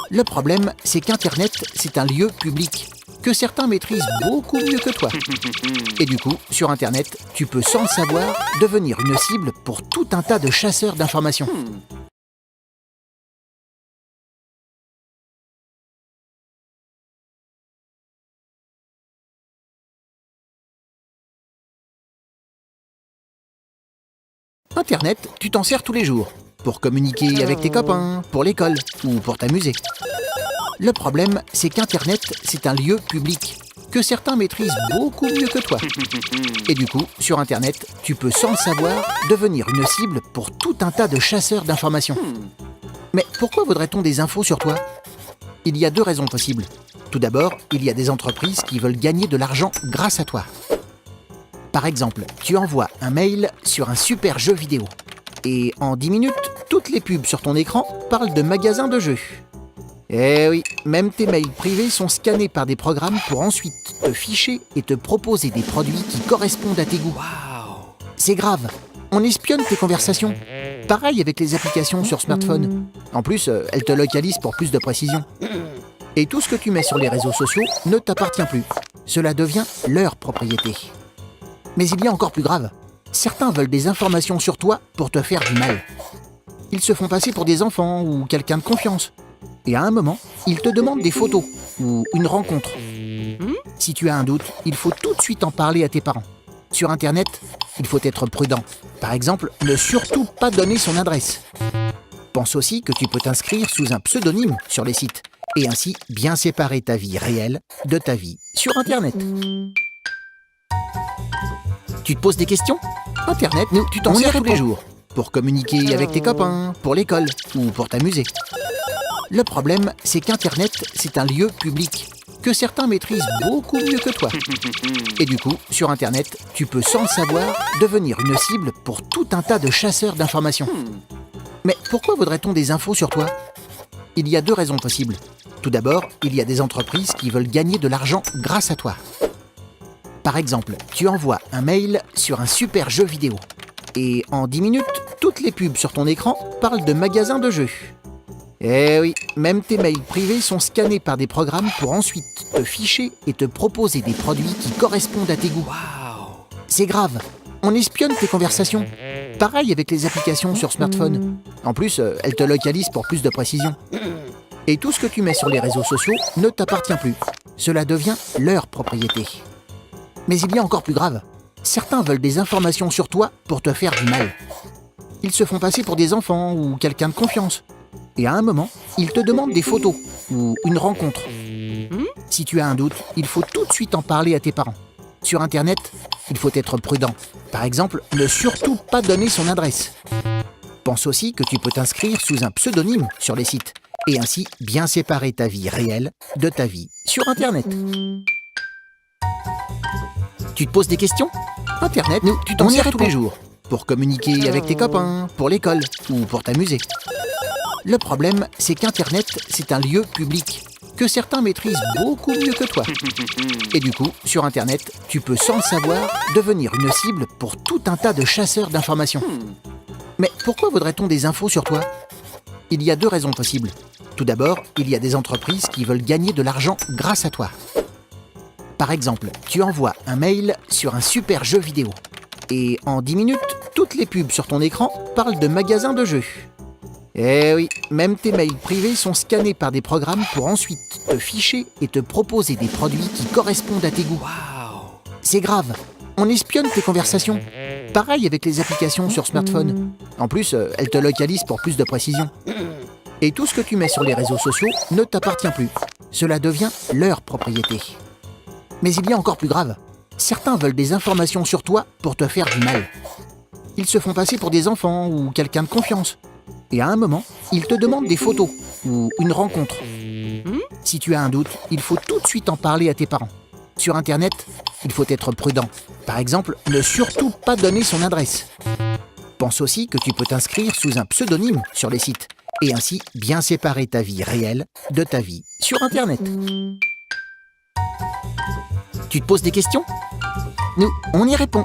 Le problème, c'est qu'Internet, c'est un lieu public, que certains maîtrisent beaucoup mieux que toi. Et du coup, sur Internet, tu peux sans le savoir devenir une cible pour tout un tas de chasseurs d'informations. Internet, tu t'en sers tous les jours, pour communiquer avec tes copains, pour l'école ou pour t'amuser. Le problème, c'est qu'Internet, c'est un lieu public, que certains maîtrisent beaucoup mieux que toi. Et du coup, sur Internet, tu peux sans le savoir devenir une cible pour tout un tas de chasseurs d'informations. Mais pourquoi voudrait-on des infos sur toi? Il y a deux raisons possibles. Tout d'abord, il y a des entreprises qui veulent gagner de l'argent grâce à toi. Par exemple, tu envoies un mail sur un super jeu vidéo. Et en 10 minutes, toutes les pubs sur ton écran parlent de magasins de jeux. Eh oui, même tes mails privés sont scannés par des programmes pour ensuite te ficher et te proposer des produits qui correspondent à tes goûts. C'est grave, on espionne tes conversations. Pareil avec les applications sur smartphone. En plus, elles te localisent pour plus de précision. Et tout ce que tu mets sur les réseaux sociaux ne t'appartient plus. Cela devient leur propriété. Mais il y a encore plus grave. Certains veulent des informations sur toi pour te faire du mal. Ils se font passer pour des enfants ou quelqu'un de confiance. Et à un moment, ils te demandent des photos ou une rencontre. Si tu as un doute, il faut tout de suite en parler à tes parents. Sur Internet, il faut être prudent. Par exemple, ne surtout pas donner son adresse. Pense aussi que tu peux t'inscrire sous un pseudonyme sur les sites et ainsi bien séparer ta vie réelle de ta vie sur Internet. Tu te poses des questions? Internet, tu t'en sers tous les jours pour communiquer avec tes copains, pour l'école ou pour t'amuser. Le problème, c'est qu'Internet, c'est un lieu public, que certains maîtrisent beaucoup mieux que toi. Et du coup, sur Internet, tu peux sans le savoir devenir une cible pour tout un tas de chasseurs d'informations. Mais pourquoi voudrait-on des infos sur toi? Il y a deux raisons possibles. Tout d'abord, il y a des entreprises qui veulent gagner de l'argent grâce à toi. Par exemple, tu envoies un mail sur un super jeu vidéo. Et en 10 minutes, toutes les pubs sur ton écran parlent de magasins de jeux. Eh oui, même tes mails privés sont scannés par des programmes pour ensuite te ficher et te proposer des produits qui correspondent à tes goûts. C'est grave, on espionne tes conversations. Pareil avec les applications sur smartphone. En plus, elles te localisent pour plus de précision. Et tout ce que tu mets sur les réseaux sociaux ne t'appartient plus. Cela devient leur propriété. Mais il y a encore plus grave. Certains veulent des informations sur toi pour te faire du mal. Ils se font passer pour des enfants ou quelqu'un de confiance. Et à un moment, ils te demandent des photos ou une rencontre. Si tu as un doute, il faut tout de suite en parler à tes parents. Sur Internet, il faut être prudent. Par exemple, ne surtout pas donner son adresse. Pense aussi que tu peux t'inscrire sous un pseudonyme sur les sites et ainsi bien séparer ta vie réelle de ta vie sur Internet. Tu te poses des questions? Internet, tu t'en sers tous les jours pour communiquer avec tes copains, pour l'école ou pour t'amuser. Le problème, c'est qu'Internet, c'est un lieu public, que certains maîtrisent beaucoup mieux que toi. Et du coup, sur Internet, tu peux sans le savoir devenir une cible pour tout un tas de chasseurs d'informations. Mais pourquoi voudrait-on des infos sur toi? Il y a deux raisons possibles. Tout d'abord, il y a des entreprises qui veulent gagner de l'argent grâce à toi. Par exemple, tu envoies un mail sur un super jeu vidéo. Et en 10 minutes, toutes les pubs sur ton écran parlent de magasins de jeux. Eh oui, même tes mails privés sont scannés par des programmes pour ensuite te ficher et te proposer des produits qui correspondent à tes goûts. C'est grave, on espionne tes conversations. Pareil avec les applications sur smartphone. En plus, elles te localisent pour plus de précision. Et tout ce que tu mets sur les réseaux sociaux ne t'appartient plus. Cela devient leur propriété. Mais il y a encore plus grave. Certains veulent des informations sur toi pour te faire du mal. Ils se font passer pour des enfants ou quelqu'un de confiance. Et à un moment, ils te demandent des photos ou une rencontre. Si tu as un doute, il faut tout de suite en parler à tes parents. Sur Internet, il faut être prudent. Par exemple, ne surtout pas donner son adresse. Pense aussi que tu peux t'inscrire sous un pseudonyme sur les sites et ainsi bien séparer ta vie réelle de ta vie sur Internet. Tu te poses des questions? On y répond.